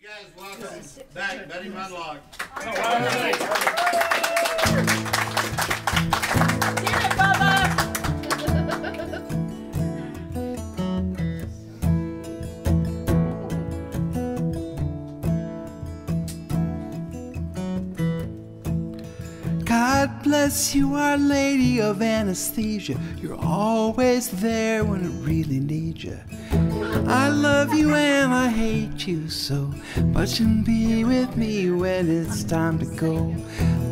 You guys welcome back Buddy Mondlock. God bless you, Our Lady of Anesthesia. You're always there when I really need you. I love you and I hate you so, but you'll be with me when it's time to go.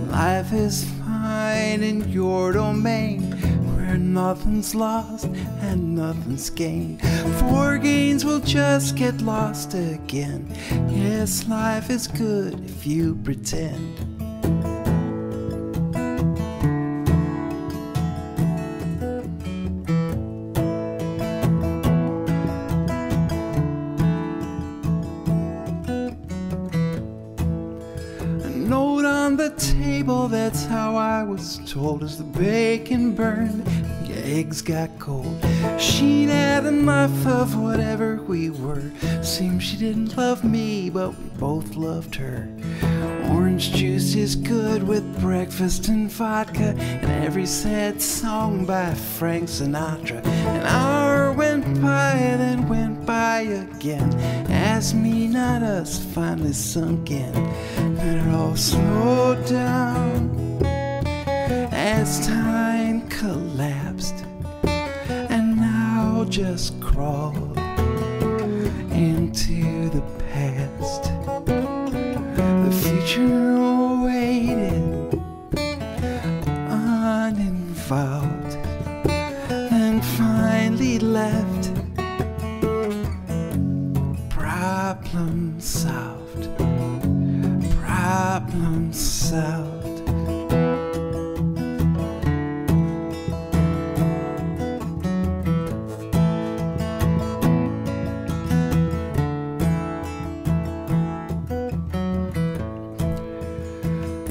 Life is fine in your domain, where nothing's lost and nothing's gained. For gains will just get lost again. Yes, life is good if you pretend. That's how I was told. As the bacon burned, the eggs got cold. She'd had enough of whatever we were. Seemed she didn't love me, but we both loved her. Orange juice is good with breakfast and vodka, and every sad song by Frank Sinatra. An hour went by, then went by again, as me, not us, finally sunk in. Then it all slowed down as time collapsed, and now just crawled into the past. The future waited uninvolved, then finally left. Problem solved. Problem solved.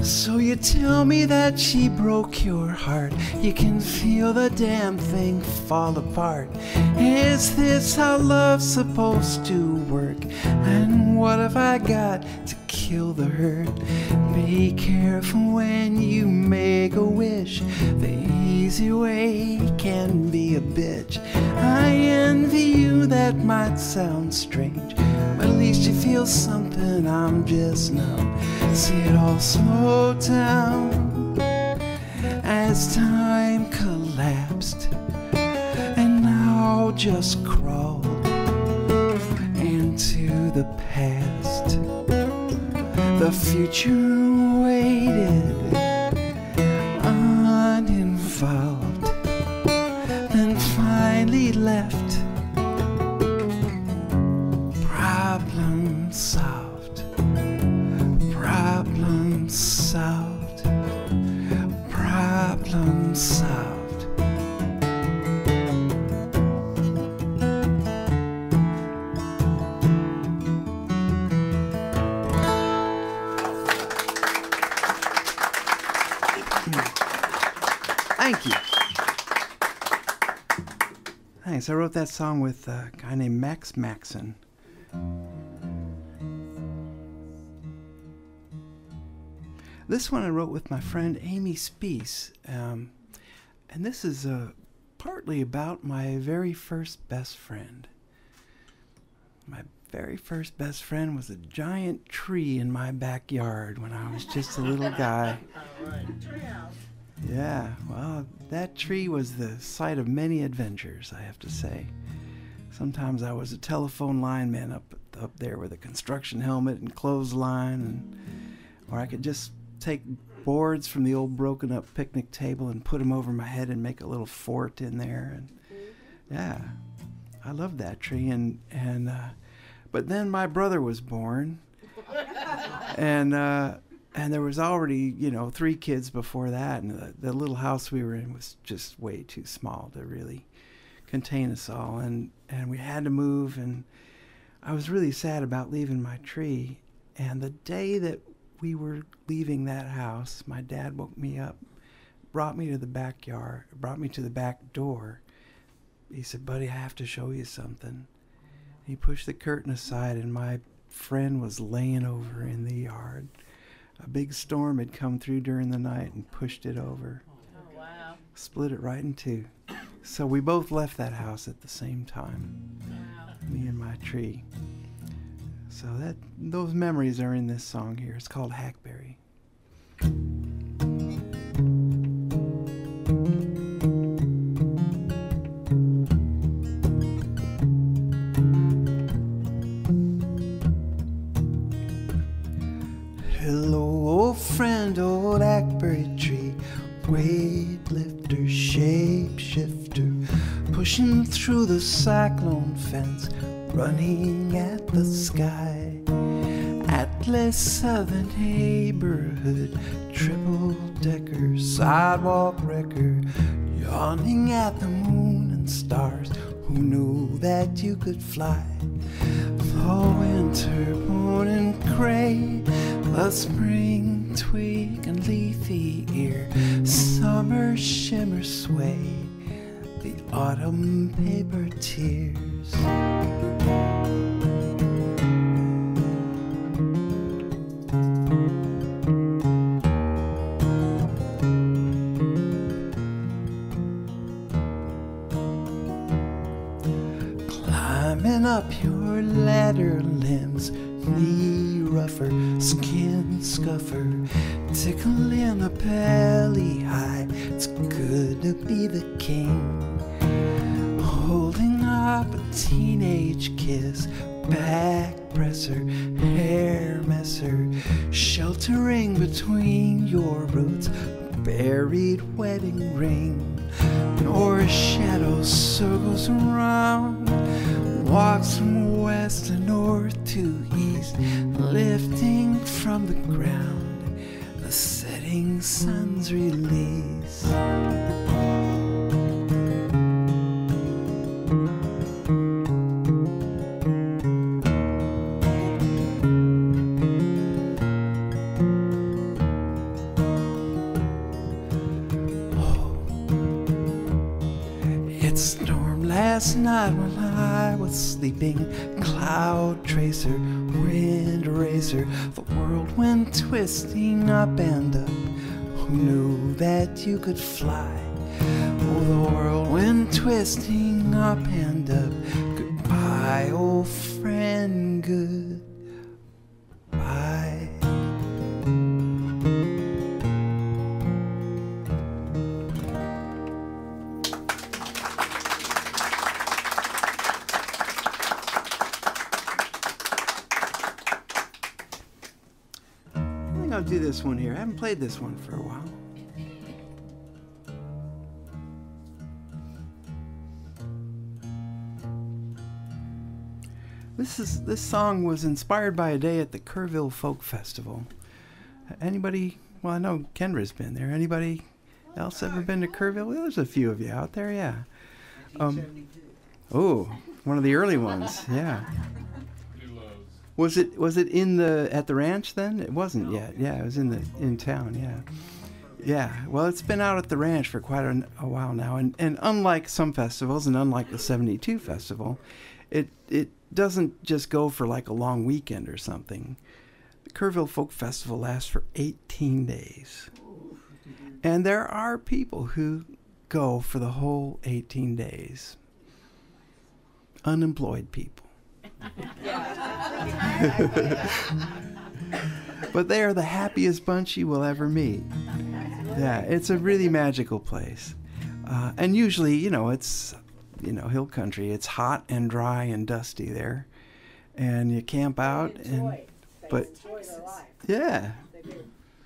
So you tell me that she broke your heart. You can feel the damn thing fall apart. Is this how love's supposed to work? And what have I got to kill the hurt? Be careful when you make a wish. The easy way can be a bitch. I envy you, that might sound strange, but at least you feel something. I'm just numb. See it all slow down as time collapsed, and now just crawled into the past. The future waited uninvolved, then finally left. Problem solved. Problem solved. Problem solved. Thank you. Thanks. I wrote that song with a guy named Max Maxon. This one I wrote with my friend Amy Speece, and this is partly about my very first best friend. My very first best friend was a giant tree in my backyard when I was just a little guy. Yeah, well, that tree was the site of many adventures, I have to say. Sometimes I was a telephone lineman up there with a construction helmet and clothesline, or I could just take boards from the old broken up picnic table and put them over my head and make a little fort in there. And yeah, I loved that tree. But then my brother was born, and there was already, 3 kids before that, and the little house we were in was just way too small to really contain us all, and we had to move, and I was really sad about leaving my tree. And the day that we were leaving that house, my dad woke me up, brought me to the backyard, brought me to the back door. He said, "Buddy, I have to show you something." He pushed the curtain aside, and my friend was laying over in the yard. A big storm had come through during the night and pushed it over. Oh, wow. Split it right in two. So we both left that house at the same time. Wow. Me and my tree. So those memories are in this song here. It's called Hackberry. Hello, old friend, old hackberry tree, weightlifter, shapeshifter, pushing through the cyclone fence, running at the sky. Atlas Southern neighborhood, triple-decker, sidewalk wrecker, yawning at the moon and stars. Who knew that you could fly? The winter moon and gray, the spring twig and leafy ear, summer shimmer sway, the autumn paper tears. Climbing up your ladder limbs, knee rougher, skin scuffer, tickle in the belly high. It's good to be the king. Holding up a teenage kiss, back presser, hair messer, sheltering between your roots, a buried wedding ring. Your shadow circles around, walks from west to north to east, lifting from the ground the setting sun's release. It stormed last night when I was sleeping, cloud tracer, wind racer, the world went twisting up and up. Who knew that you could fly? Oh, the world went twisting up and up. Goodbye, old friend, goodbye. I'll do this one here. I haven't played this one for a while. This song was inspired by a day at the Kerrville Folk Festival. Anybody? Well, I know Kendra's been there. Anybody else ever been to Kerrville? Well, there's a few of you out there, yeah. Oh, one of the early ones, yeah. Was it at the ranch then? It wasn't yet. Yeah, it was in town. Yeah, yeah. Well, it's been out at the ranch for quite a while now, and unlike some festivals, and unlike the '72 festival, it doesn't just go for like a long weekend or something. The Kerrville Folk Festival lasts for 18 days, and there are people who go for the whole 18 days. Unemployed people. But they are the happiest bunch you will ever meet. Yeah, it's a really magical place. And usually, it's, hill country. It's hot and dry and dusty there. And you camp out. But yeah.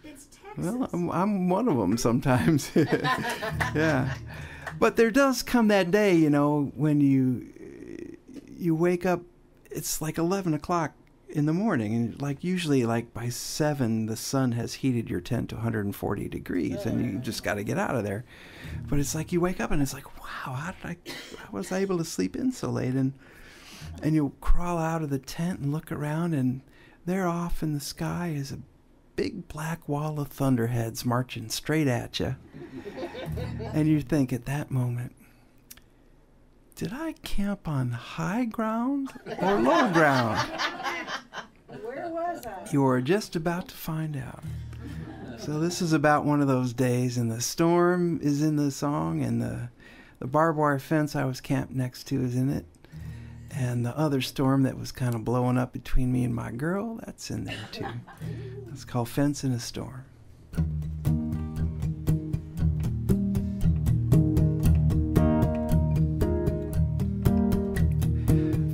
It's Texas. Well, I'm one of them sometimes. Yeah. But there does come that day, when you wake up. It's like 11 o'clock in the morning, and usually by 7 the sun has heated your tent to 140 degrees, and you just got to get out of there. But it's like you wake up and it's like, wow, how was I able to sleep in so late? And you crawl out of the tent and look around, and there off in the sky is a big black wall of thunderheads marching straight at you. And you think at that moment, did I camp on high ground or low ground? You're just about to find out. So this is about one of those days, and the storm is in the song, and the barbed wire fence I was camped next to is in it, and the other storm that was kind of blowing up between me and my girl, that's in there too. It's called Fence in a Storm.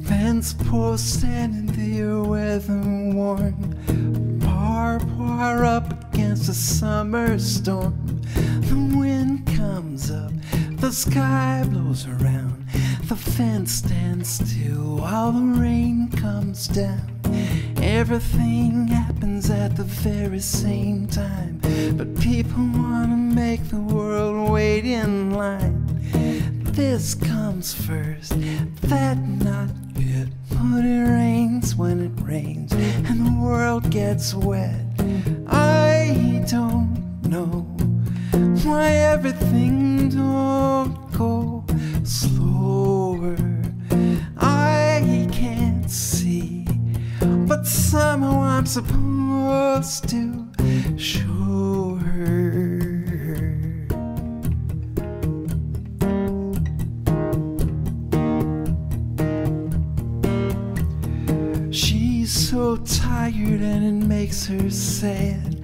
Fence post standing there, weather worn, barbed wire up against a summer storm. The wind comes up, the sky blows around, the fence stands still while the rain comes down. Everything happens at the very same time, but people want to make the world wait in line. This comes first, that not yet, but it rains when it rains, and the world gets wet. I don't know why everything don't go slower. I can't see, but somehow I'm supposed to show her. She's so tired and it makes her sad,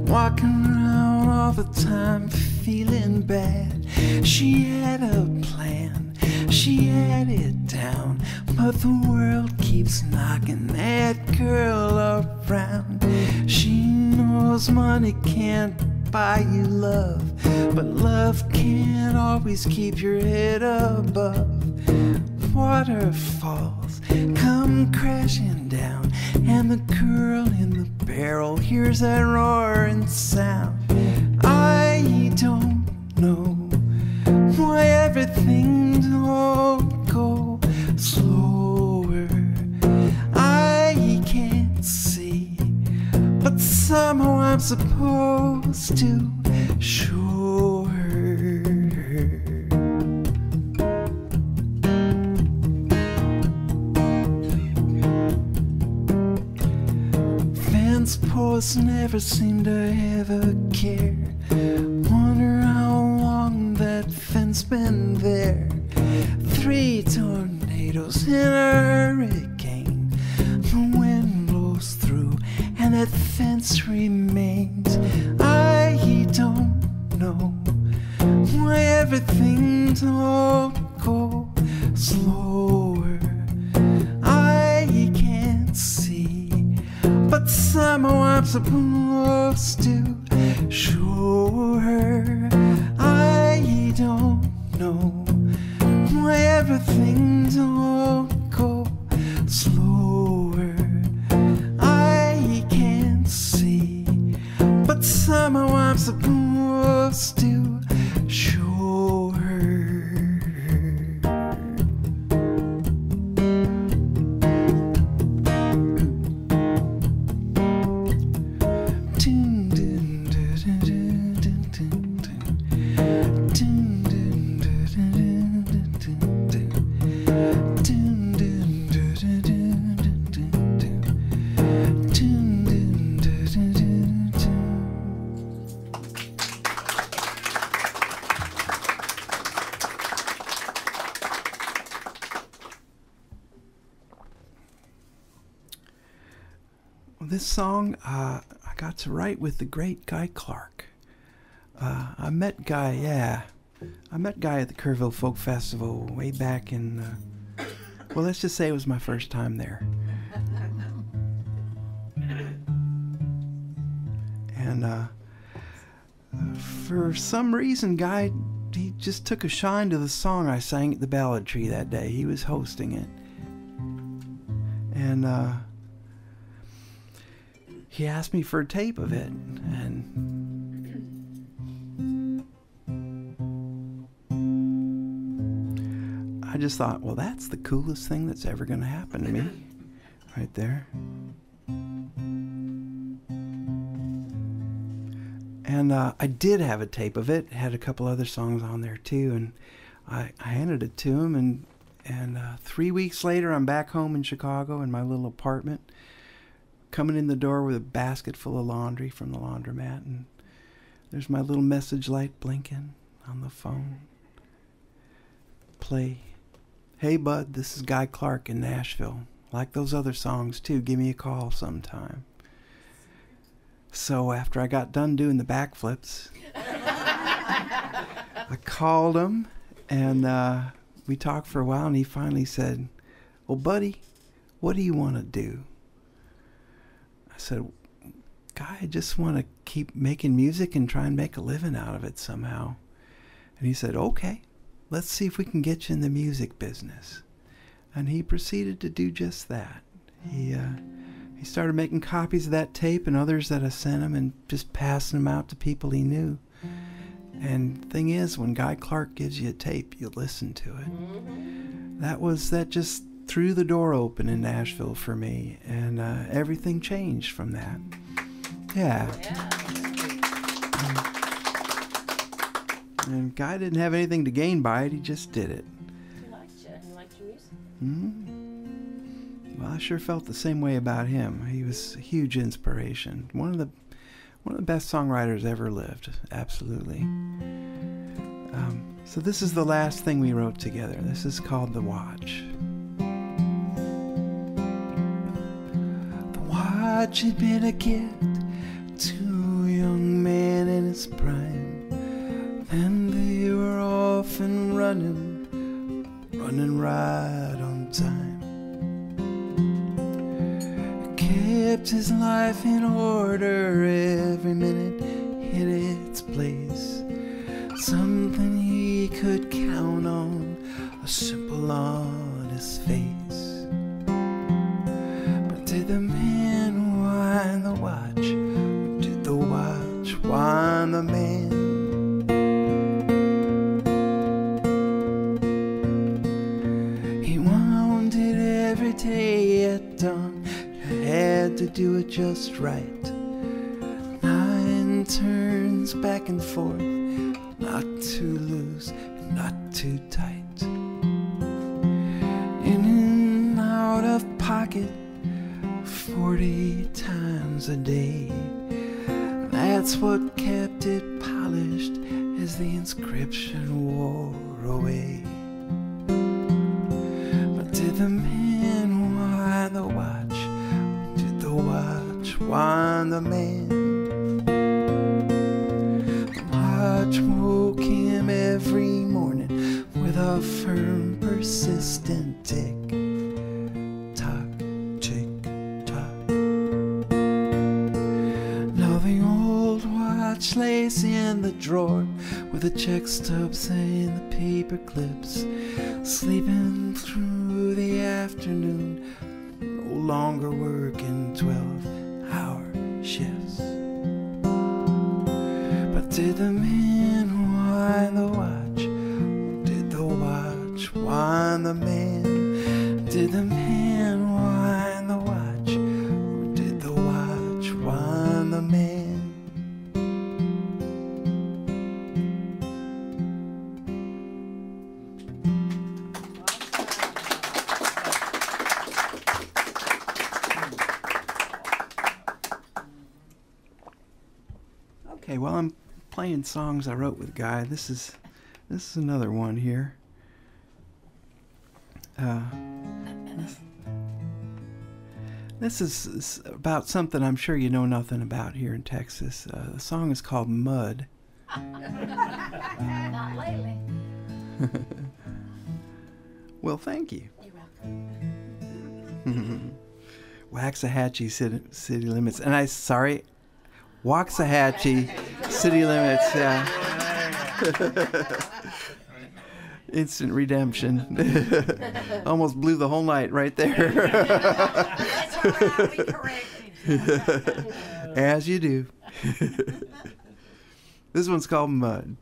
walking around all the time feeling bad. She had a plan, she had it down, but the world keeps knocking that girl around. She knows money can't buy you love, but love can't always keep your head above. Waterfalls come crashing down, and the girl in the barrel hears that roaring sound. I don't know why everything don't go slower. I can't see, but somehow I'm supposed to show her. Fence posts never seem to ever care. Wonder how long that fence been there. 3 tornadoes in a hurricane. The wind blows through and that fence remains. I don't know why everything don't go slower. I can't see, but somehow I'm supposed to show her. I don't know why everything don't go slower. I can't see, but somehow I'm supposed to show her. This song I got to write with the great Guy Clark. I met Guy at the Kerrville Folk Festival way back in, well, let's just say it was my first time there. And for some reason, Guy, he just took a shine to the song I sang at the Ballad Tree that day. He was hosting it. And he asked me for a tape of it, and I just thought, well, that's the coolest thing that's ever going to happen to me, right there. And I did have a tape of it. It had a couple other songs on there too, and I handed it to him, and 3 weeks later, I'm back home in Chicago in my little apartment, coming in the door with a basket full of laundry from the laundromat, and there's my little message light blinking on the phone. Play, "Hey Bud, this is Guy Clark in Nashville. Like those other songs too, give me a call sometime." So after I got done doing the backflips, I called him, and we talked for a while, and he finally said, "Well, Buddy, what do you want to do?" I said, "Guy, I just want to keep making music and try and make a living out of it somehow." And he said, "Okay, let's see if we can get you in the music business." And he proceeded to do just that. He started making copies of that tape and others that I sent him and just passing them out to people he knew. And the thing is, when Guy Clark gives you a tape, you listen to it. That just threw the door open in Nashville for me, and everything changed from that. Yeah. And Guy didn't have anything to gain by it, he just did it. He liked you. He liked your music. Well, I sure felt the same way about him. He was a huge inspiration. One of the best songwriters ever lived, absolutely. So this is the last thing we wrote together. This is called The Watch. The watch had been a gift to a young man in his prime, and they were often running right on time. It kept his life in order, every minute hit its place. Something he could count on, a simple honest face. But did the man wind the watch, or did the watch wind the man? He wound it every day at dawn, had to do it just right. 9 turns back and forth, not too loose and not too tight. In and out of pocket 40 times a day. That's what kept it polished as the inscription wore away. But did the man wind the watch, or did the watch wind the man? The watch woke him every morning with a firm, persistent tick tock, tick tock. Now the old watch lays in the drawer with the check stubs and the paper clips, sleeping through the afternoon, no longer working 12-hour shifts. But did the man wind the watch, or did the watch wind the man? Did the man wind the watch, or did the watch wind the man? Okay, well, I'm playing songs I wrote with Guy. This is another one here. This is about something I'm sure you know nothing about here in Texas. The song is called Mud. Not lately. Well, thank you. You're welcome. Waxahachie city limits. And Waxahachie city limits. Yeah. Instant redemption. Almost blew the whole night right there. That's all right, I'll be corrected. As you do. This one's called Mud.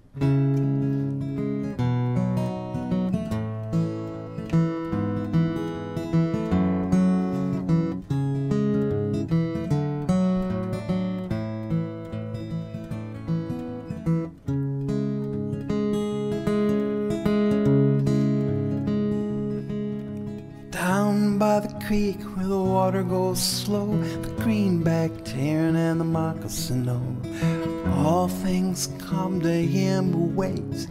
Down by the creek where the water goes slow, the greenback tearing and the moccasin know. All things come to him who waits,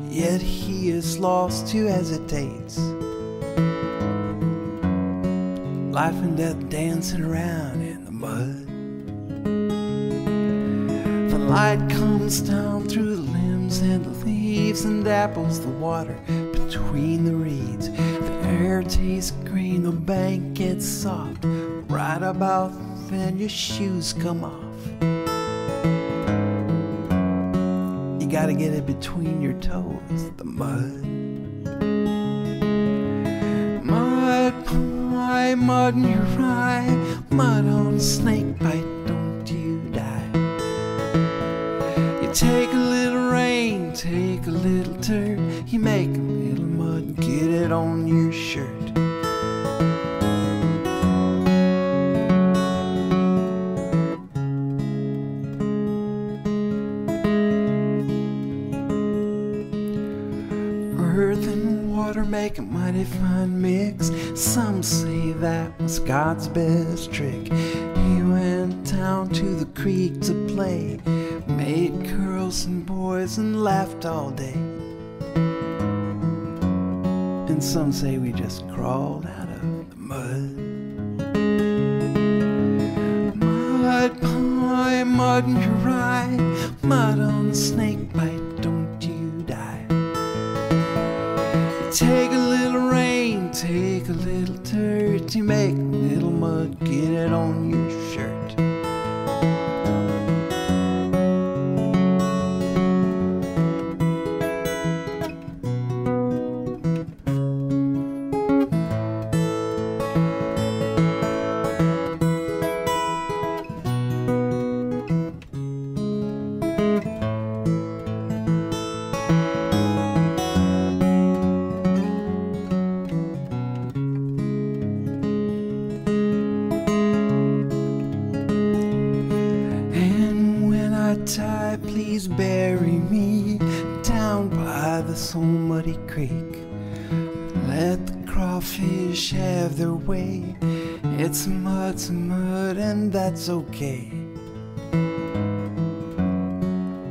yet he is lost who hesitates. Life and death dancing around in the mud. The light comes down through the limbs and the leaves and dapples the water between the reeds. The air tastes green, the bank gets soft. Right about then your shoes come off. You gotta get it between your toes, the mud. Mud pie, mud in your eye, mud on a snake bite, don't you die. You take a little rain, take a little dirt, you make a little mud, get it on your shirt. Earth and water make a mighty fine mix. Some say that was God's best trick. He went down to the creek to play, made girls and boys and laughed all day. And some say we just crawled out of the mud. Mud pie, mud in your eye, mud on a snake bite, don't you die. You take a little rain, take a little dirt, you make a little mud, get it on your shirt. Please bury me down by the so muddy creek. Let the crawfish have their way. It's mud, and that's okay.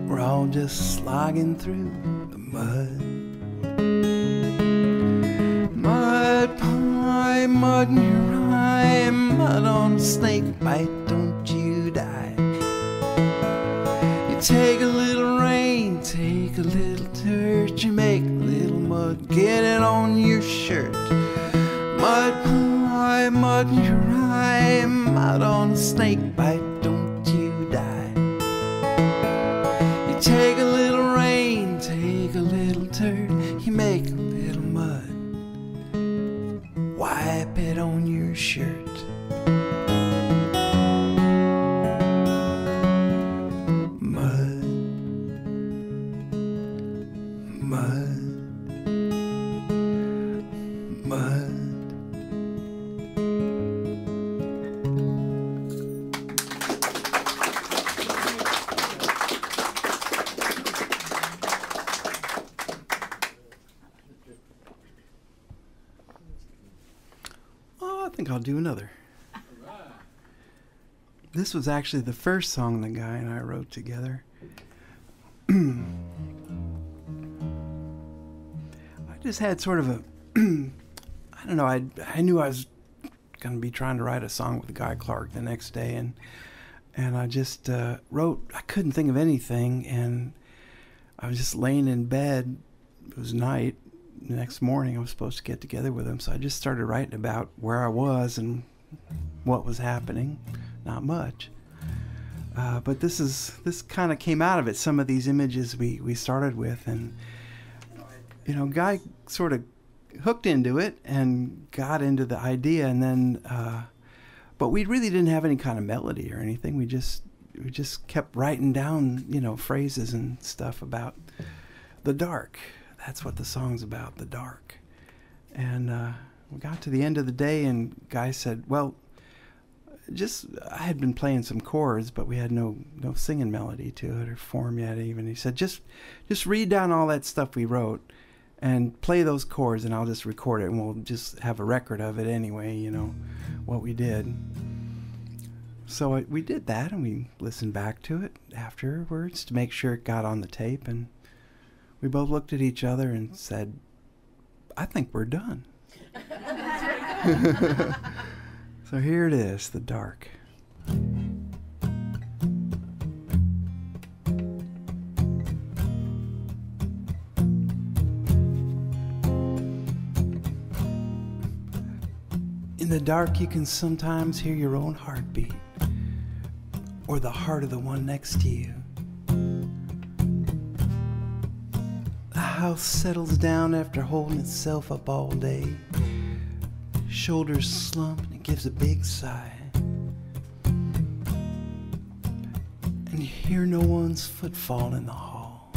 We're all just slogging through the mud. Mud pie, mud in your eye, mud on a snake bite, don't you die. Take a little rain, take a little dirt, you make a little mud, get it on your shirt. Mud pie, mud in your eye, mud on a snake bite, don't you die. You take a little rain, take a little dirt, you make a little mud, wipe it on your shirt. I think I'll do another. This was actually the first song the guy and I wrote together. I just had sort of a, I don't know, I knew I was going to be trying to write a song with Guy Clark the next day, and I just wrote, I couldn't think of anything, and I was just laying in bed. It was night. The next morning I was supposed to get together with him, so I just started writing about where I was and what was happening. Not much, but this kind of came out of it. Some of these images we started with, and you know, Guy sort of hooked into it and got into the idea, and then but we really didn't have any kind of melody or anything. We just kept writing down, you know, phrases and stuff about the dark. That's what the song's about, the dark. And we got to the end of the day, and Guy said, well, I had been playing some chords, but we had no singing melody to it or form yet even. He said, just read down all that stuff we wrote, and play those chords, and I'll just record it, and we'll just have a record of it anyway, you know, what we did. So we did that, and we listened back to it afterwards to make sure it got on the tape, and we both looked at each other and said, I think we're done. So here it is, The Dark. In the dark, you can sometimes hear your own heartbeat, or the heart of the one next to you. The house settles down after holding itself up all day. Shoulders slump and it gives a big sigh. And you hear no one's footfall in the hall.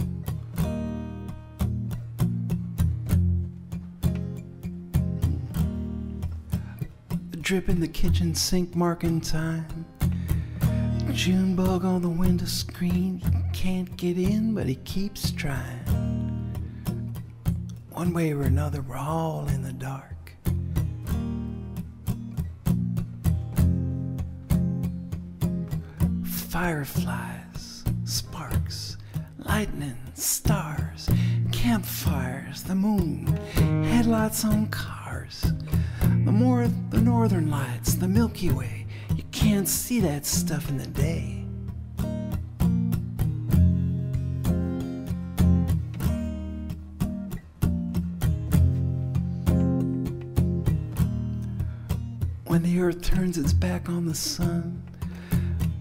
The drip in the kitchen sink marking time. June bug on the window screen. He can't get in, but he keeps trying. One way or another, we're all in the dark. Fireflies, sparks, lightning, stars, campfires, the moon, headlights on cars. The northern lights, the Milky Way. You can't see that stuff in the day. When the earth turns its back on the sun,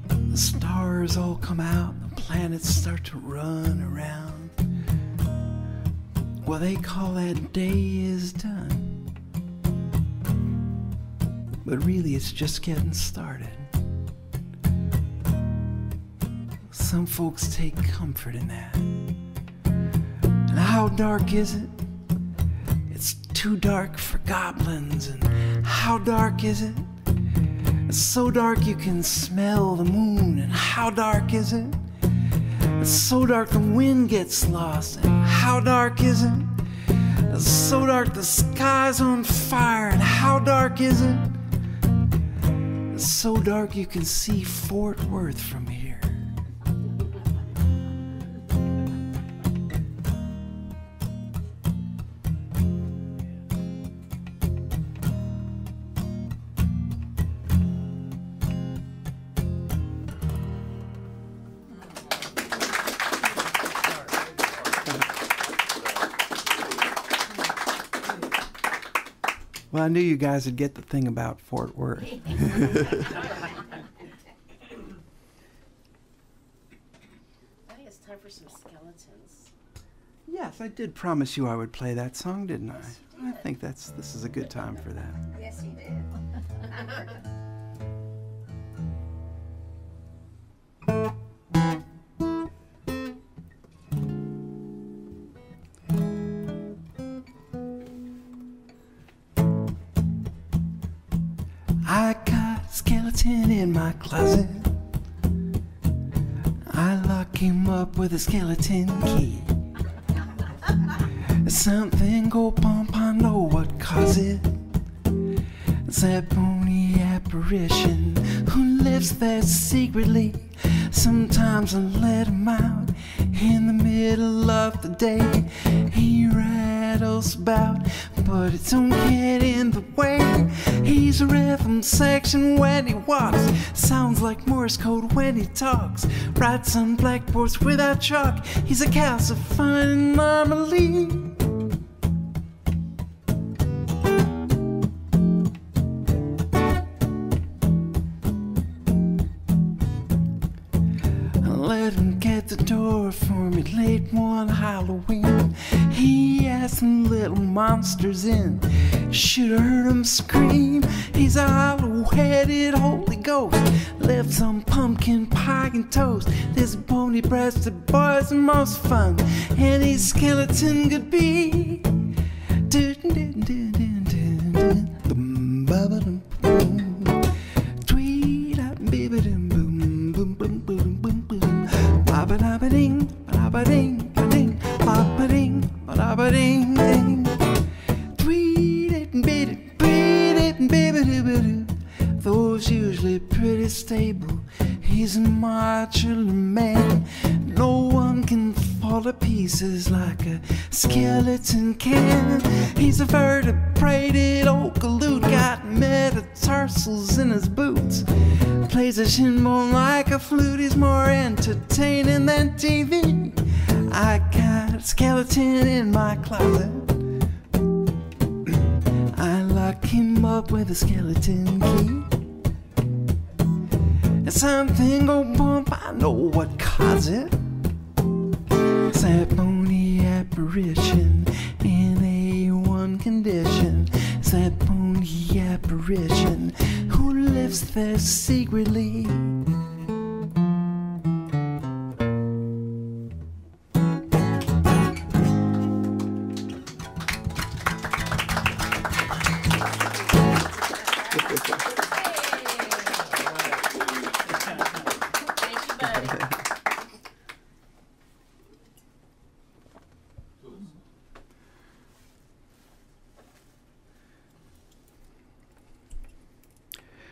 the stars all come out, the planets start to run around. Well, they call that day is done. But really, it's just getting started. Some folks take comfort in that. And how dark is it? It's too dark for goblins. And how dark is it? It's so dark you can smell the moon. And how dark is it? It's so dark the wind gets lost. And how dark is it? It's so dark the sky's on fire. And how dark is it? It's so dark you can see Fort Worth from here. Well, I knew you guys would get the thing about Fort Worth. I think it's time for some skeletons. Yes, I did promise you I would play that song, didn't I? Yes, you did. I think this is a good time for that. Yes, you did. I got a skeleton in my closet. I lock him up with a skeleton key. Something go bump, I know what caused it. It's that bony apparition who lives there secretly. Sometimes I let him out in the middle of the day. He rattles about, but it don't get in the way. He's a rhythm section when he walks, sounds like Morse code when he talks. Writes on blackboards without chalk. He's a calcifying anomaly. Let him get the door for me late one Halloween. He had some little monsters in. Should've heard him scream. He's a hollow-headed Holy Ghost. Lives on pumpkin pie and toast. This bony-breasted boy's the most fun any skeleton could be. Ba-ba-ding, ba-da-ba-ding, ba-ding, ba-ding, ba-ba-ding, ba-da-ba-ding, ding. doo-ba-doo. Those usually pretty stable. He's a modular man. No one can fall to pieces like a skeleton can. He's a vertebrated old galoot, got metatarsals in his boots. Plays a shin bone like a flute. He's more entertaining than TV. I got a skeleton in my closet. I lock him up with a skeleton key. And something go bump, I know what caused it. It's that bony apparition in A1 condition. It's that bony apparition who lives there secretly.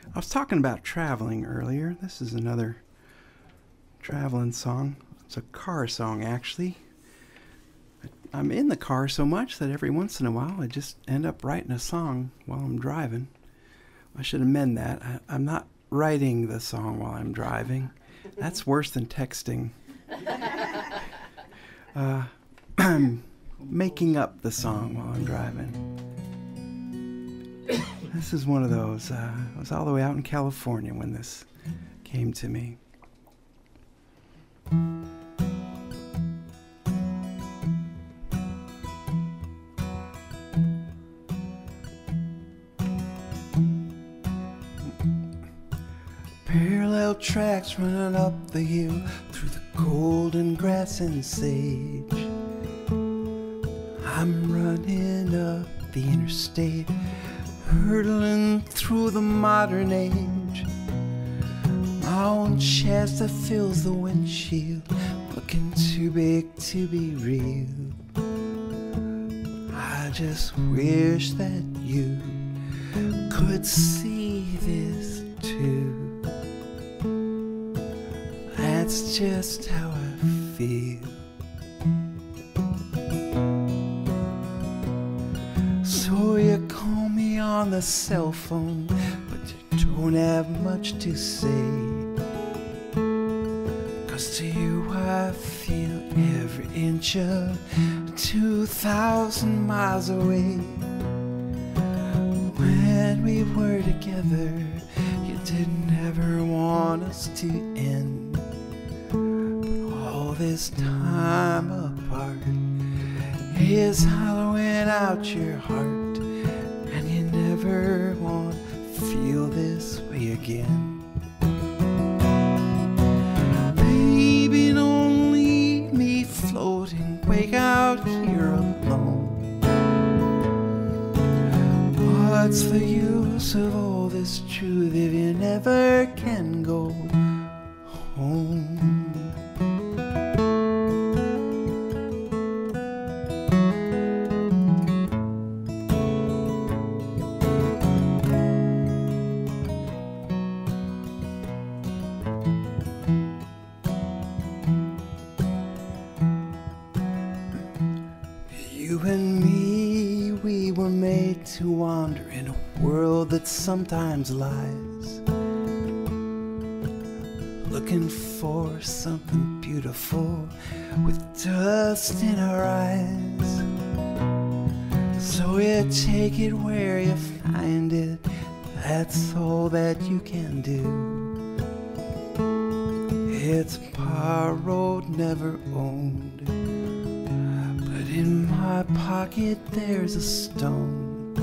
I was talking about traveling earlier. This is another traveling song. It's a car song, actually. I'm in the car so much that every once in a while I just end up writing a song while I'm driving. I should amend that. I'm not writing the song while I'm driving. That's worse than texting. I'm making up the song while I'm driving. This is one of those. I was all the way out in California when this came to me. Parallel tracks running up the hill through the golden grass and sage. I'm running up the interstate, hurtling through the modern age. My own chest that fills the windshield, looking too big to be real. I just wish that you could see this too. That's just how I feel. So you call me on the cell phone, but you don't have much to say. 'Cause to you I feel every inch of 2,000 miles away. When we were together, you didn't ever want us to end. But all this time apart is hollowing out your heart, and you never want to feel this way again. Baby, don't leave me floating, wake out here alone. What's the use of all this truth if you never can go home? You and me, we were made to wander in a world that sometimes lies, looking for something beautiful with dust in our eyes. So you take it where you find it, that's all that you can do. It's borrowed, never owned. In my pocket there's a stone.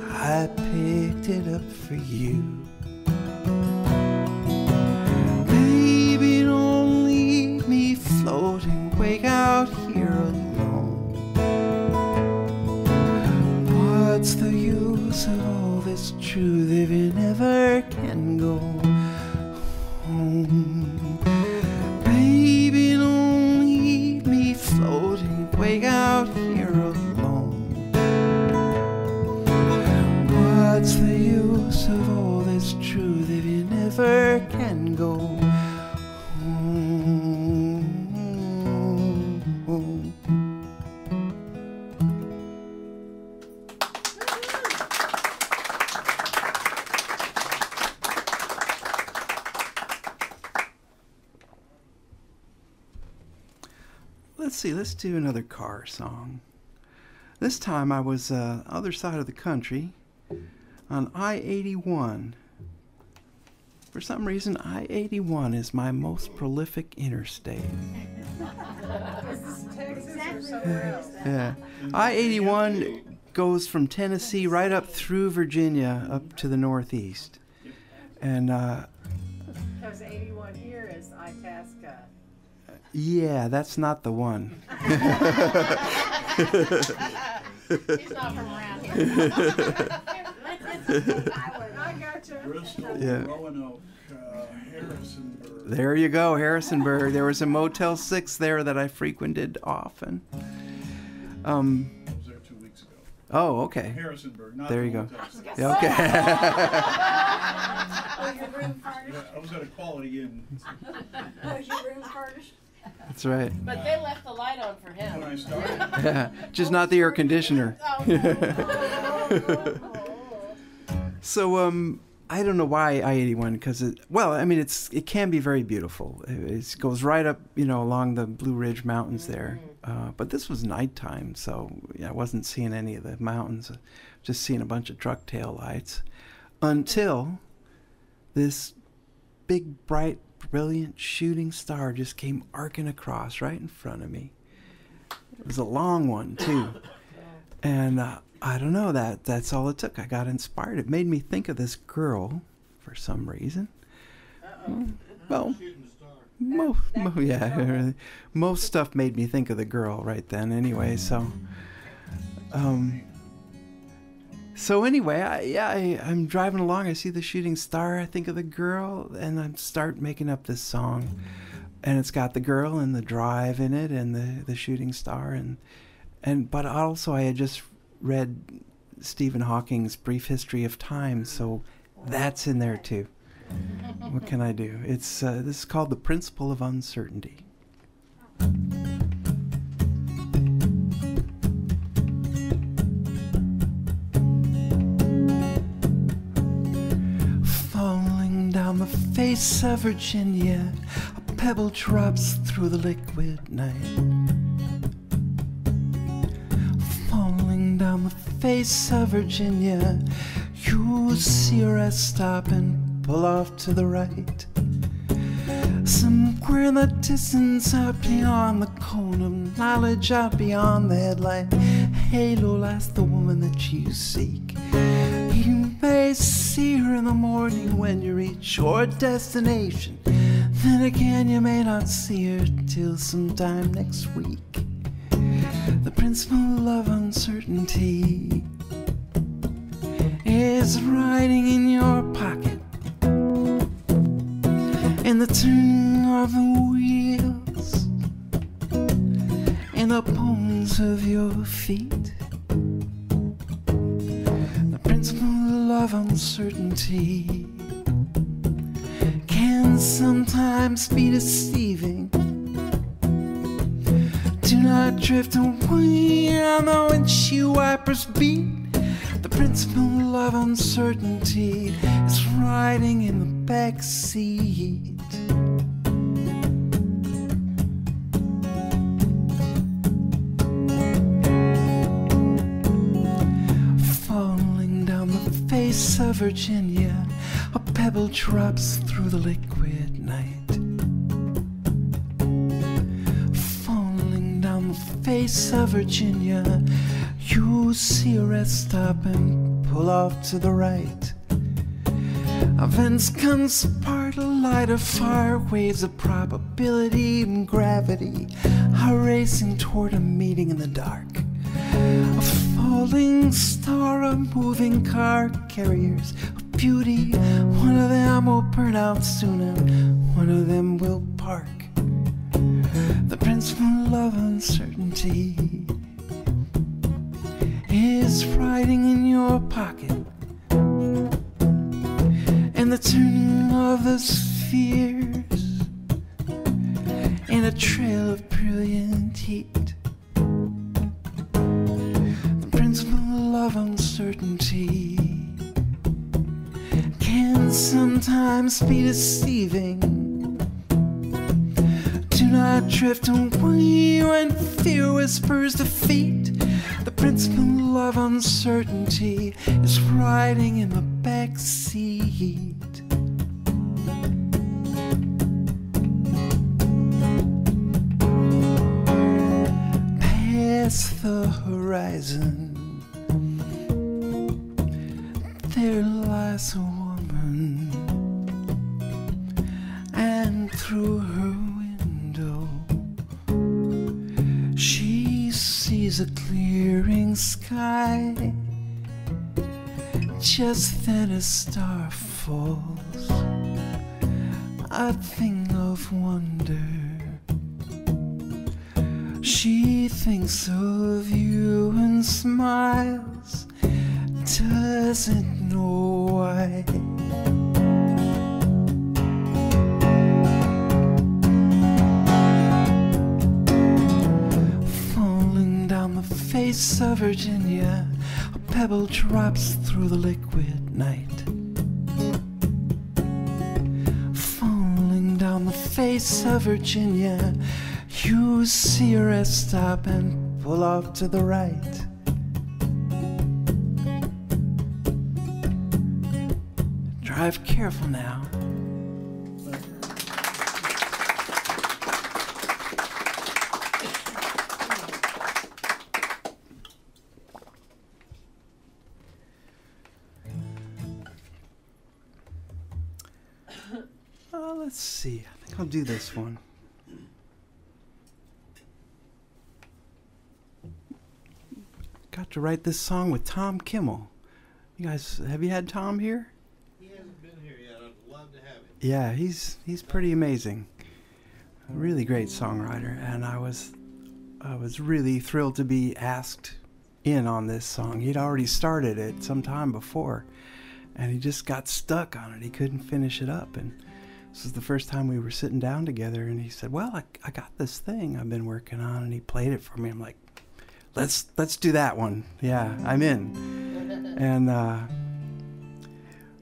I picked it up for you. Baby, don't leave me floating, wake out here alone. What's the use of all this truth if you never can go home? Baby, don't leave me floating, wake out here alone. What's the use of all this truth if you never can go home? Let's see, let's do another car song. This time I was other side of the country on I-81. For some reason, I-81 is my most prolific interstate. Is this Texas or somewhere else? Yeah. I-81 goes from Tennessee right up through Virginia up to the northeast. And Because 81 here is Itasca. yeah, that's not the one. He's not from around here. I gotcha. Bristol, Yeah. Roanoke, Harrisonburg. There you go, Harrisonburg. There was a Motel 6 there that I frequented often. I was there 2 weeks ago. Oh, okay. Harrisonburg, not There the you go. Motel 6. Yeah, okay. Was your room furnished? Yeah, I was at a Quality Inn Was your room furnished? That's right. But they left the light on for him. when I started. Yeah, just not the air conditioner. Oh, no. So, I don't know why I-81, because it can be very beautiful. It goes right up, along the Blue Ridge Mountains there. But this was nighttime, so I wasn't seeing any of the mountains, just seeing a bunch of truck tail lights, until this big, bright, brilliant shooting star just came arcing across right in front of me. It was a long one, too. And I don't know, that's all it took. I got inspired. It made me think of this girl for some reason. Well, most stuff made me think of the girl right then anyway, so anyway, I'm driving along, I see the shooting star, I think of the girl, and I start making up this song. And it's got the girl and the drive in it and the shooting star but also I had just read Stephen Hawking's Brief History of Time, so that's in there too. What can I do? It's this is called The Principle of Uncertainty. Falling down the face of Virginia, a pebble drops through the liquid night. Falling down the face of Virginia, you see her as stop and pull off to the right. Somewhere in the distance, out beyond the cone of knowledge, out beyond the headlight halo, lies the woman that you seek. You may see her in the morning when you reach your destination. Then again, you may not see her till sometime next week. The principle of uncertainty is riding in your pocket, in the turning of the wheels, in the palms of your feet. The principle of uncertainty can sometimes be deceiving. Do not drift away on the windshield wipers beat. The principle of uncertainty is riding in the back seat. Falling down the face of Virginia, a pebble drops through the liquid night. Falling down the face of Virginia, you see a rest stop and pull off to the right. Events conspire to light a fire, waves of probability and gravity are racing toward a meeting in the dark. A falling star, a moving car, carriers of beauty. One of them will burn out soon and one of them will park. The principle of uncertainty is riding in your pocket, and the turning of the spheres in a trail of brilliant heat. The principle of uncertainty can sometimes be deceiving. Do not drift away when fear whispers defeat. The principle of uncertainty is riding in the back seat. Past the horizon, there lies a woman, and through her window she sees a clearing sky. Just then a star falls, a thing of wonder. She thinks of you and smiles, doesn't know why. Falling down the face of Virginia, a pebble drops through the liquid night. Falling down the face of Virginia, you see her rest stop and pull off to the right. Drive careful now. Let's see. I think I'll do this one. Got to write this song with Tom Kimmel. You guys, have you had Tom here? He hasn't been here yet. I'd love to have him. Yeah, he's pretty amazing. A really great songwriter, and I was really thrilled to be asked in on this song. He'd already started it some time before, and he just got stuck on it. He couldn't finish it up, and this was the first time we were sitting down together, and he said, well, I got this thing I've been working on, and he played it for me. I'm like, let's do that one. Yeah, I'm in.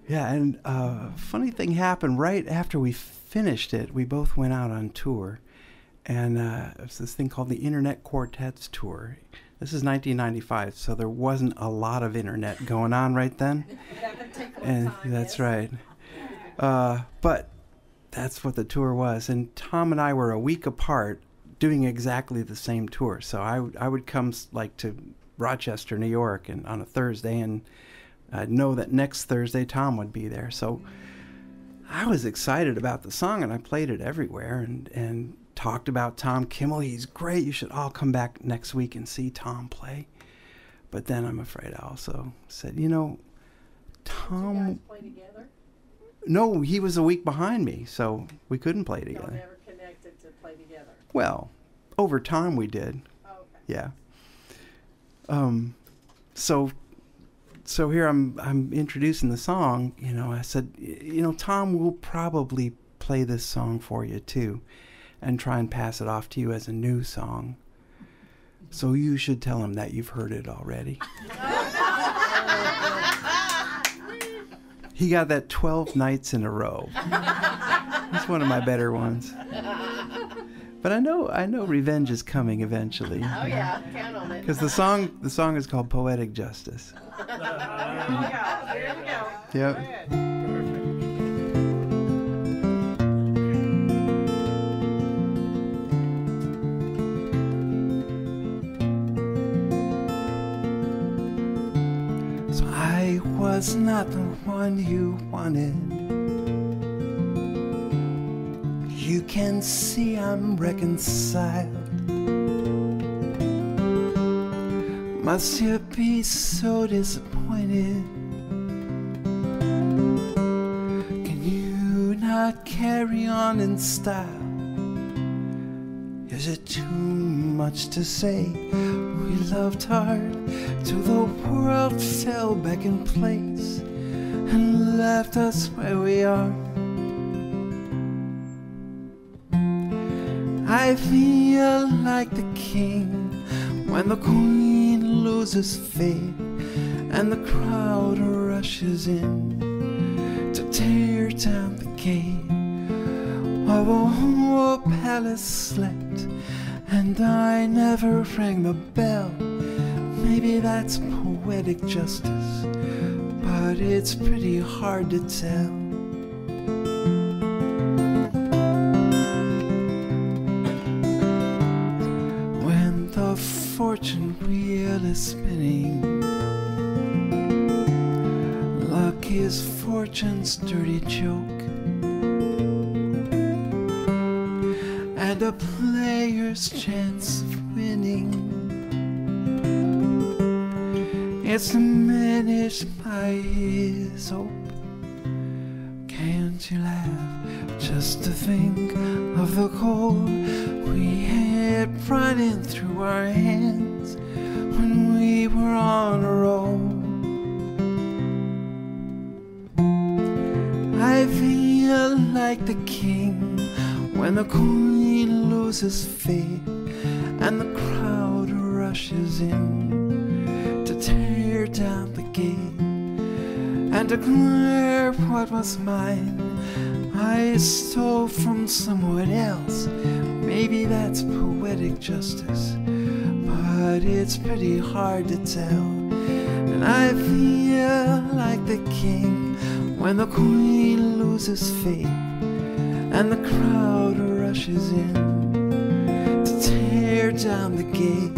And funny thing happened right after we finished it. We both went out on tour, and it was this thing called the Internet Quartets Tour. This is 1995, so there wasn't a lot of internet going on right then. And that's right. But that's what the tour was. And Tom and I were a week apart doing exactly the same tour. So I would come like to Rochester, New York, and on a Thursday, and I'd know that next Thursday Tom would be there. So I was excited about the song, and I played it everywhere and talked about Tom Kimmel. He's great. You should all come back next week and see Tom play. But then I'm afraid I also said, Tom... Did you guys play together? No, he was a week behind me, so we couldn't play together. Y'all never connected to play together? Well, over time we did. Oh, okay. Yeah. So here I'm introducing the song. I said, Tom will probably play this song for you too, and try and pass it off to you as a new song. So you should tell him that you've heard it already. He got that 12 nights in a row. That's one of my better ones. But I know revenge is coming eventually. Oh yeah, count on it. Because the song is called Poetic Justice. There we go. Yep. So I was not the one you wanted. You can see I'm reconciled. Must you be so disappointed? Can you not carry on in style? Is it too much to say? We loved hard till the world fell back in place, and left us where we are. I feel like the king when the queen loses faith and the crowd rushes in to tear down the gate. While the whole palace slept and I never rang the bell. Maybe that's poetic justice, but it's pretty hard to tell. When the fortune wheel is spinning, luck is fortune's dirty joke, and a player's chance of winning is diminished by his hope. Can't you laugh just to think of the gold we had running through our hands when we were on a roll? I feel like the king when the queen loses faith and the crowd rushes in to tear down the gate and declare what was mine I stole from someone else. Maybe that's poetic justice, but it's pretty hard to tell. And I feel like the king when the queen loses faith and the crowd rushes in to tear down the gate.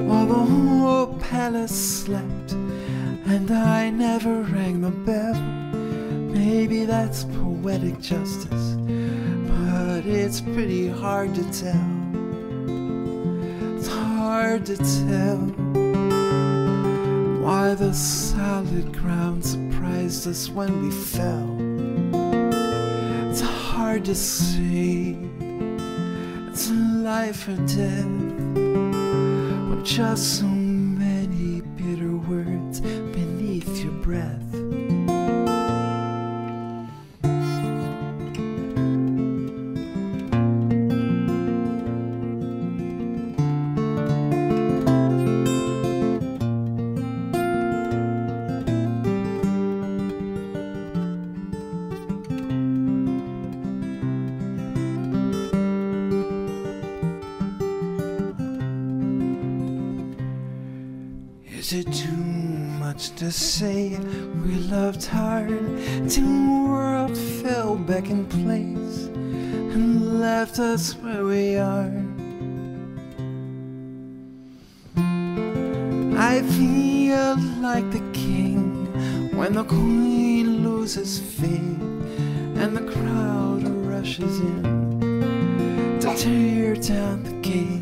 While the whole palace slept and I never rang the bell. Maybe that's poetic justice, but it's pretty hard to tell. It's hard to tell why the solid ground surprised us when we fell. It's hard to say it's life or death, or just so many bitter words beneath your breath. Is it too much to say we loved hard till the world fell back in place and left us where we are? I feel like the king when the queen loses faith and the crowd rushes in to tear down the gate.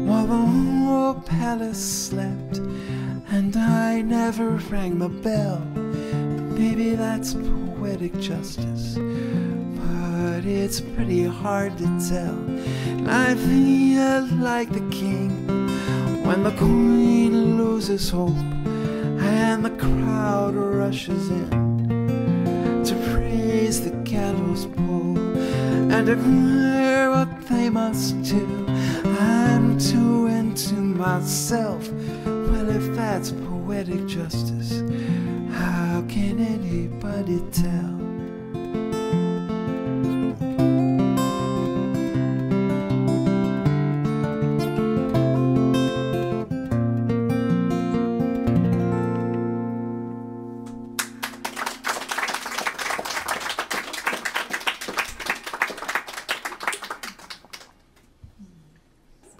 While the whole palace slept and I never rang the bell. Maybe that's poetic justice, but it's pretty hard to tell. And I feel like the king when the queen loses hope and the crowd rushes in to praise the gallows pole and declare what they must do. I'm too into myself. Well, if that's poetic justice, how can anybody tell?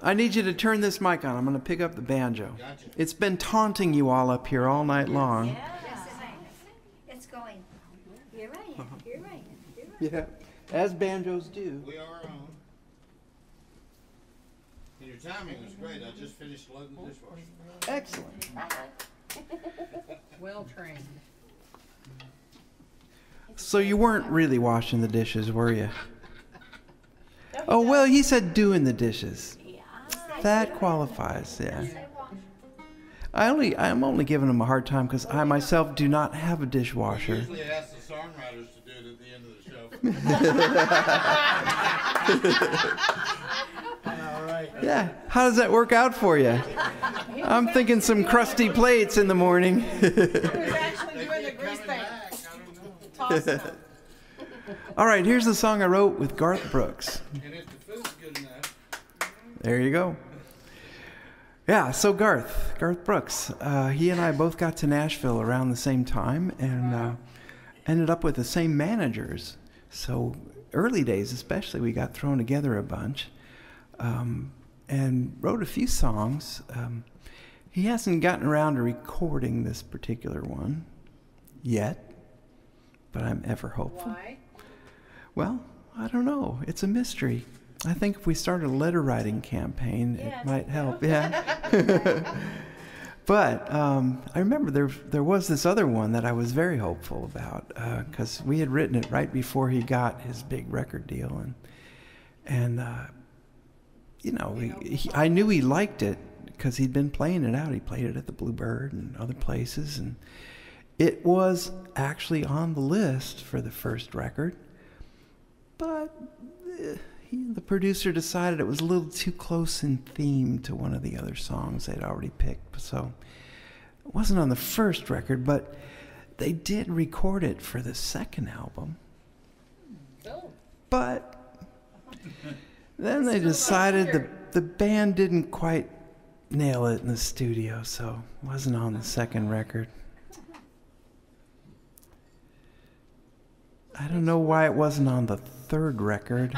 I need you to turn this mic on. I'm going to pick up the banjo. Gotcha. It's been taunting you all up here all night long. Yes, it's going. Here I am, here I am, here I am. Yeah, as banjos do. We are on. And your timing was great. I just finished loading the dishwasher. Excellent. Well trained. So you weren't really washing the dishes, were you? Oh, well, he said doing the dishes. That qualifies, yeah. I'm only giving them a hard time because I myself do not have a We dishwasher. usually ask the songwriters to do it at the end of the show. All right. Yeah. How does that work out for you? I'm thinking some crusty plates in the morning. He was actually doing the grease thing. Toss it. All right, here's the song I wrote with Garth Brooks. And if the food's good enough, There you go. Yeah, so Garth Brooks, he and I both got to Nashville around the same time and ended up with the same managers. So early days especially, we got thrown together a bunch and wrote a few songs. He hasn't gotten around to recording this particular one yet, but I'm ever hopeful. Why? Well, I don't know. It's a mystery. I think if we started a letter writing campaign, Yes. it might help. Yeah. But I remember there was this other one that I was very hopeful about because we had written it right before he got his big record deal, and you know, I knew he liked it because he'd been playing it out. He played it at the Bluebird and other places, and it was actually on the list for the first record, but the producer decided it was a little too close in theme to one of the other songs they'd already picked. So it wasn't on the first record, but they did record it for the second album. Oh. But then they decided the band didn't quite nail it in the studio, so it wasn't on the second record. I don't know why it wasn't on the third record.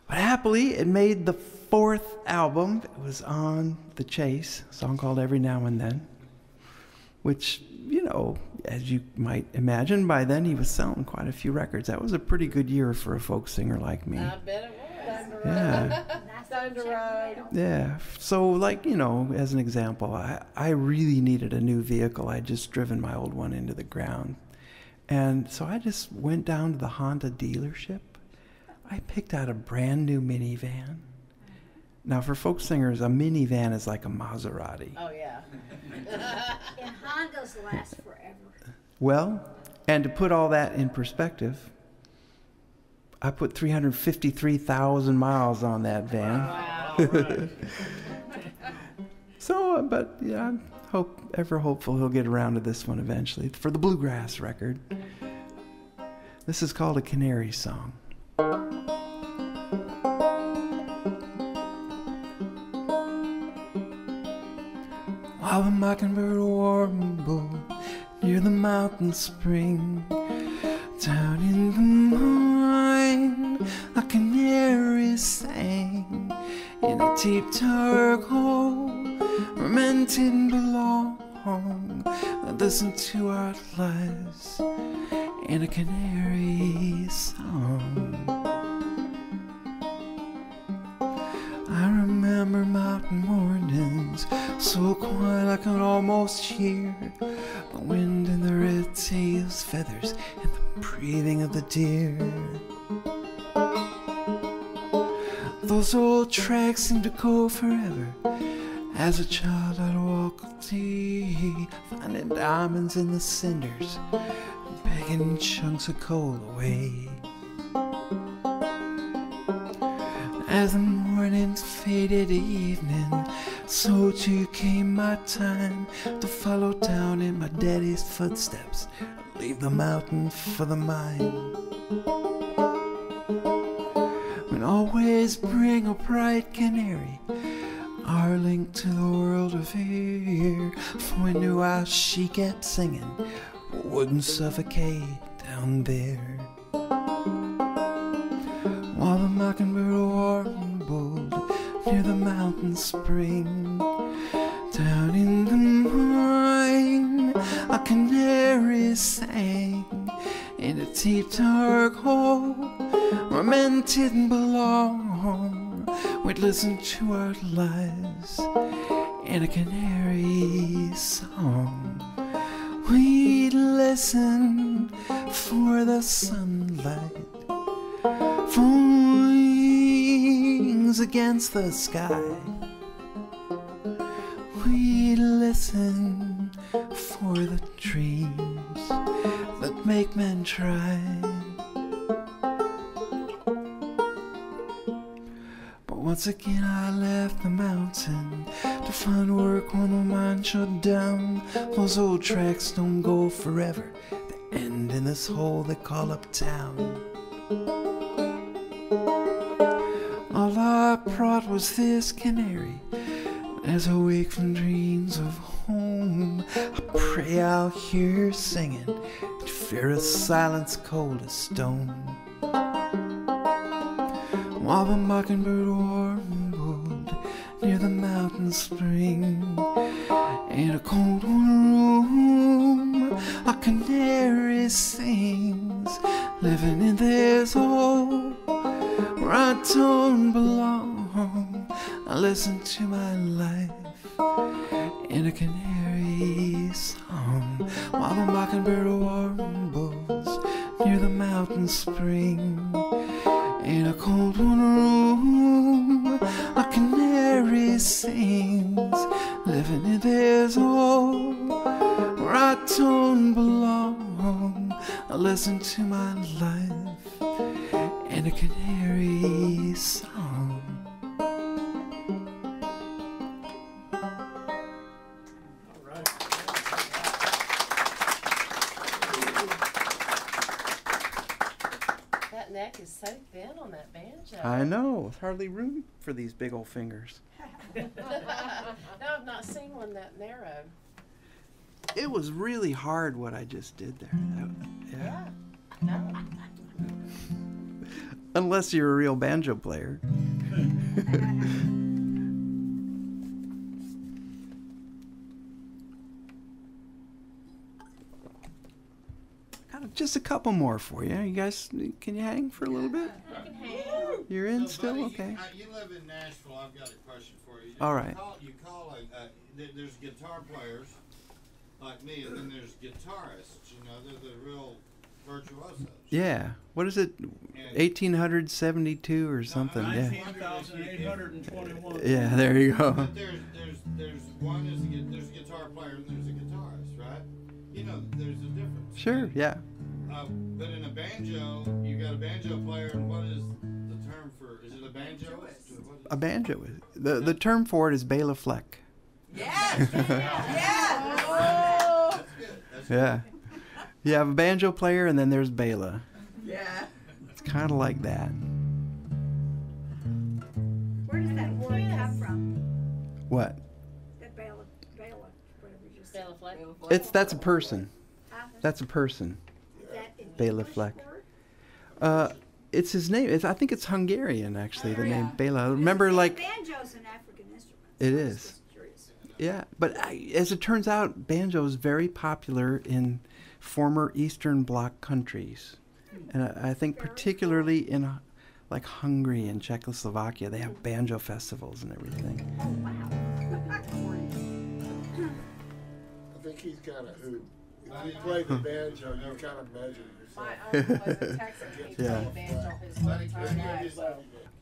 But happily, it made the fourth album. It was on The Chase, a song called Every Now and Then, which, you know, as you might imagine, by then he was selling quite a few records. That was a pretty good year for a folk singer like me. I bet it was. Yeah. Time to ride. Yeah. So, like, you know, as an example, I really needed a new vehicle. I'd just driven my old one into the ground. And so I just went down to the Honda dealership. I picked out a brand new minivan. Now, for folk singers, a minivan is like a Maserati. Oh, yeah. And Hondas last forever. Well, and to put all that in perspective, I put 353,000 miles on that van. Wow. So, but yeah, I'm ever hopeful he'll get around to this one eventually for the bluegrass record. This is called A Canary Song. While the mockingbird warbled near the mountain spring, down in the mine a canary sang in a deep dark hole where men didn't belong. Listen to our lives in a canary song. I remember mountain mornings so quiet I could almost hear the wind in the red tail's feathers and the breathing of the deer. Those old tracks seem to go forever. As a child I'd walk deep, finding diamonds in the cinders, begging chunks of coal away. As the mornings faded to evening, so too came my time to follow down in my daddy's footsteps, leave the mountain for the mine. And always bring a bright canary, our link to the world of here, for we knew how she kept singing wouldn't suffocate down there. While the mockingbird warbled near the mountain spring, down in the mine a canary sang in a deep dark hole where men didn't belong. We'd listen to our lives in a canary song. We'd listen for the sunlight, for wings against the sky. We'd listen for the dreams that make men try. But once again I left the mountain to find work when the mine shut down. Those old tracks don't go forever, they end in this hole they call uptown. All I brought was this canary. As I wake from dreams of home, I pray I'll hear her singing in fear of silence cold as stone. While the mockingbird warbled near the mountain spring, in a cold warm room a canary sings, living in this hole where I don't belong. I listen to my life in a canary song, while the mockingbird warbles near the mountain spring. In a cold warm room a canary sings, living in this hole where I don't belong. I listen to my life in a canary song. That neck is so thin on that banjo. I know, there's hardly room for these big old fingers. No, I've not seen one that narrow. It was really hard what I just did there. Yeah. No. Unless you're a real banjo player. Got just a couple more for you. You guys, can you hang for a little bit? I can hang. You're in So, still? buddy, Okay. You live in Nashville. I've got a question for you. All right. There's guitar players like me, and then there's guitarists. You know, they're the real virtuosos. Yeah. What is it? 1872 or something. Yeah. 19,821. Yeah, there you go. But there's one there's a guitar player and there's a guitarist, right? You know, there's a difference. Sure, yeah. But in a banjo, you got a banjo player, and what is the term for? Is it a banjoist? A banjo. The term for it is Bela Fleck. Yes! Yes! Oh! That's good. That's Yeah. You have a banjo player and then there's Bela. Yeah. It's kind of like that. Where does that word come from? What? That Bela, whatever you just said. Bela Fleck. That's a person. Huh? That's a person. Is that an Bela English Fleck. word? It's his name. I think it's Hungarian, actually, the name Yeah. Bela. Remember, like, Banjo's an African instrument. It I was is. just curious. yeah. But as it turns out, banjo is very popular in former Eastern Bloc countries. And I think particularly in, like, Hungary and Czechoslovakia, they have banjo festivals and everything. Oh, wow. I think he's kind of who. If you play the banjo, you kind of measure My yourself. uncle was in Texas. He Yeah. played banjo his whole entire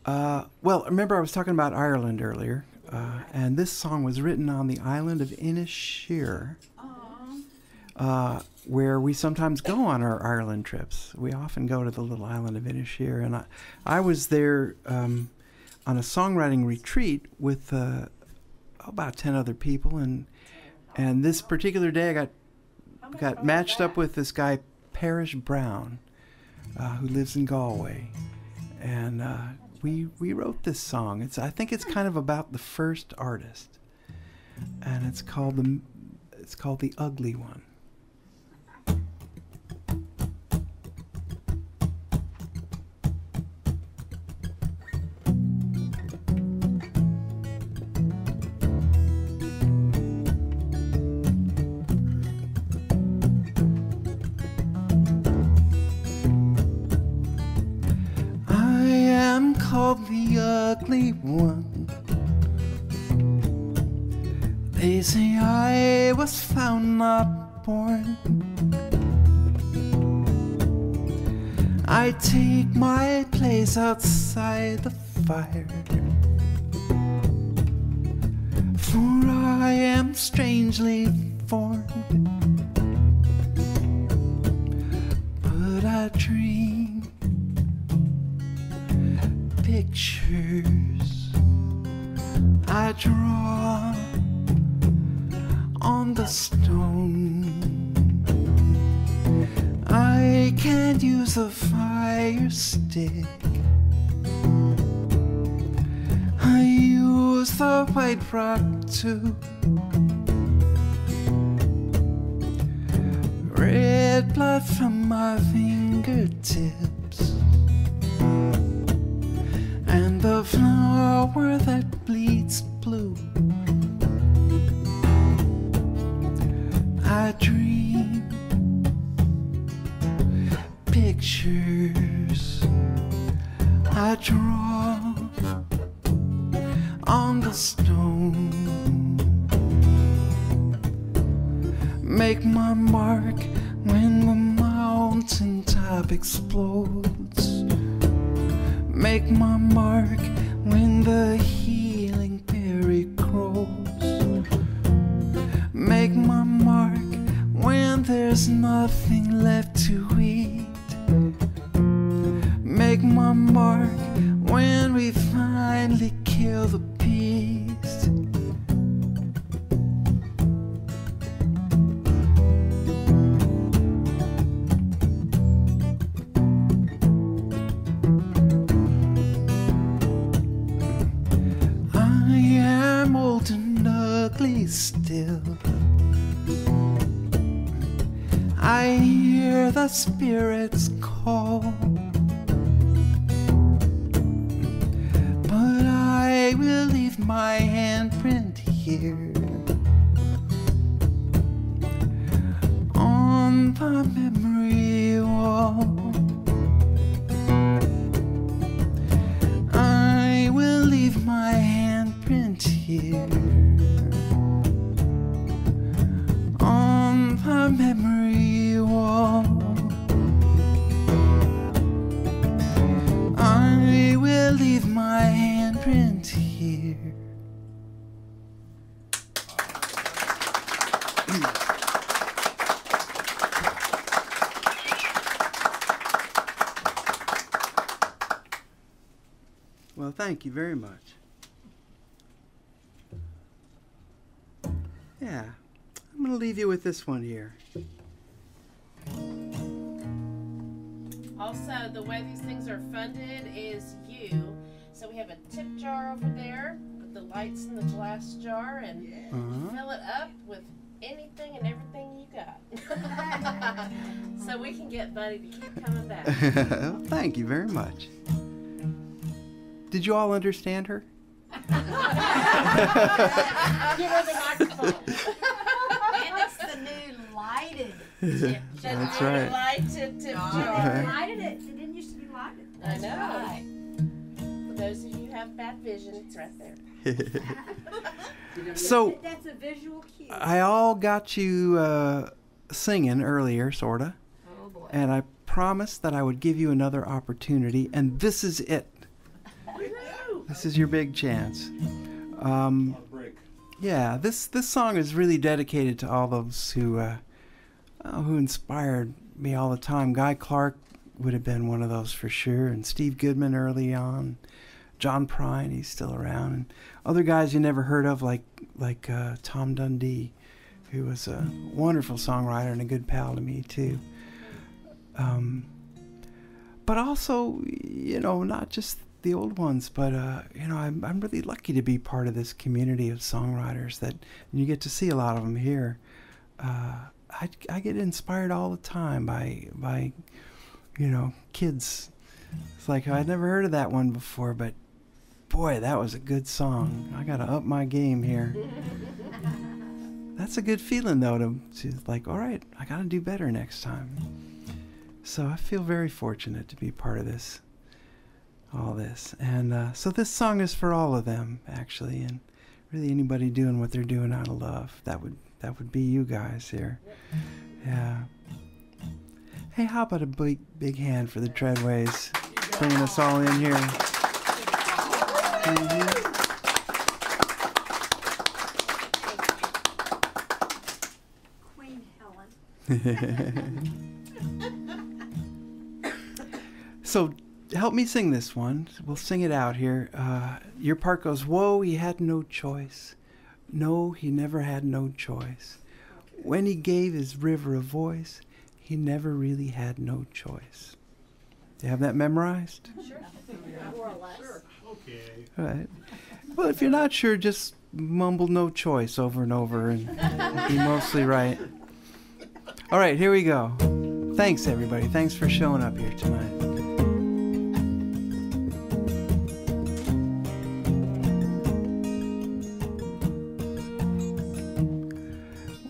life. Well, remember I was talking about Ireland earlier, and this song was written on the island of Inisheer, where we sometimes go on our Ireland trips. We often go to the little island of Inisheer, and I was there on a songwriting retreat with about 10 other people, and this particular day I got matched up with this guy, Parish Brown, who lives in Galway, and we wrote this song. I think it's kind of about the first artist, and it's called The Ugly One. Called the ugly one. They say I was found not born. I take my place outside the fire, for I am strangely formed. But I dream pictures I draw on the stone. I can't use a fire stick. I use the white rock too. Red blood from my fingertips, and the flower that bleeds blue. I dream pictures I draw on the stone. Make my mark when the mountain top explodes. Make my mark when the healing berry grows. Make my mark when there's nothing left to eat. Make my mark when we finally kill the beast. I am old and ugly still. I hear the spirits call, but I will leave my handprint here on the memory wall. I will leave my handprint here on the memory wall. I will leave my handprint here. Well, thank you very much. Yeah, I'm going to leave you with this one here. Also, the way these things are funded is you. So we have a tip jar over there with the lights in the glass jar, and fill it up with anything and everything you got. So we can get Buddy to keep coming back. Thank you very much. Did you all understand her? Give her the microphone. And it's the new lighted tip jar. That's right. Lighted tip They jar. lighted it. It didn't used to be lighted. I know. Right. For those of you who have bad vision, it's right there. So, That's a visual cue. I all got you singing earlier, sorta. Oh boy. And I promised that I would give you another opportunity, and this is it. This is your big chance. Yeah, this song is really dedicated to all those who inspired me all the time. Guy Clark would have been one of those for sure, and Steve Goodman early on, John Prine, he's still around, and other guys you never heard of like Tom Dundee, who was a wonderful songwriter and a good pal to me too. But also, not just the old ones, but I'm really lucky to be part of this community of songwriters that you get to see a lot of them here. I get inspired all the time by kids. It's like, I'd never heard of that one before, but boy, that was a good song. I gotta up my game here. That's a good feeling though, to like, all right, I gotta do better next time. So I feel very fortunate to be part of this. All this, and so this song is for all of them, actually, and really anybody doing what they're doing out of love. That would be you guys here. Yeah. Hey, how about a big hand for the Treadways, bringing us all in here. So help me sing this one. We'll sing it out here. Your part goes, whoa, he had no choice. No, he never had no choice. When he gave his river a voice, he never really had no choice. Do you have that memorized? Sure. More or less. Sure. Okay. All right. Well, if you're not sure, just mumble no choice over and over and you'll be mostly right. All right, here we go. Thanks, everybody. Thanks for showing up here tonight.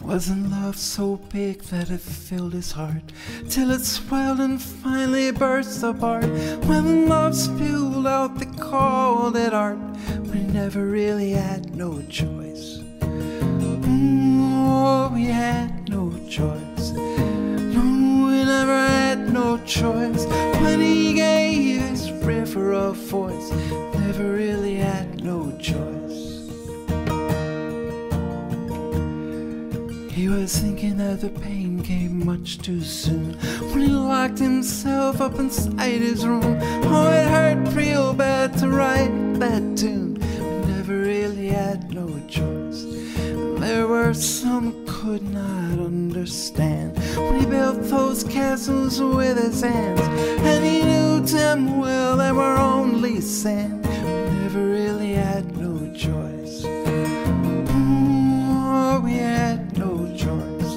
Wasn't love so big that it filled his heart, till it swelled and finally burst apart? When love spewed out the cold at art, we never really had no choice. Oh, we had no choice. No, we never had no choice. When he gave his river a voice, never really had no choice. He was thinking that the pain came much too soon when he locked himself up inside his room. Oh, it hurt real bad to write that tune. We never really had no choice. There were some could not understand when he built those castles with his hands, and he knew damn well they were only sand. We never really had no choice. Oh, we had no choice.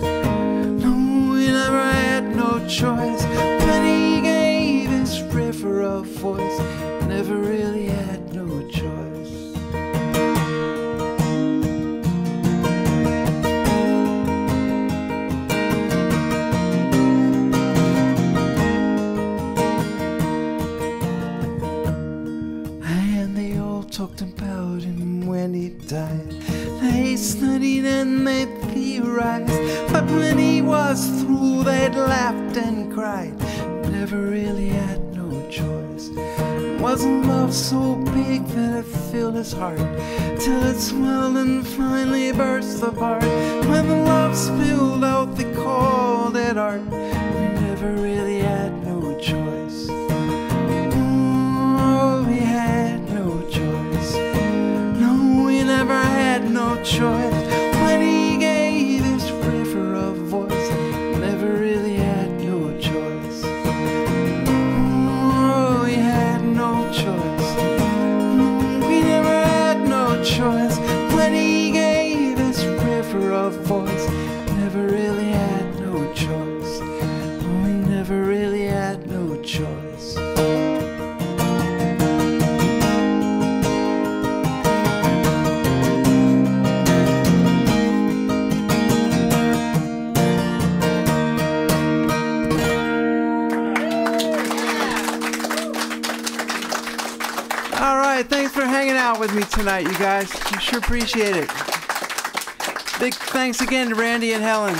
No, we never had no choice. When he gave his river a voice, never really had no choice. And they all talked about him when he died. They studied and they theorized, but when he was through they'd laughed and cried. Never really had no choice. Wasn't love so big that it filled his heart, till it swelled and finally burst apart? When the love spilled out the cold at art, we never really had no choice. Oh, we had no choice. No, we never had no choice. When he gave his river a voice, never really had no choice. Oh, we had no choice. We never had no choice. When he gave his river a voice, never really had no choice. We never really had no choice. All right, thanks for hanging out with me tonight, you guys. I sure appreciate it. Big thanks again to Randy and Helen.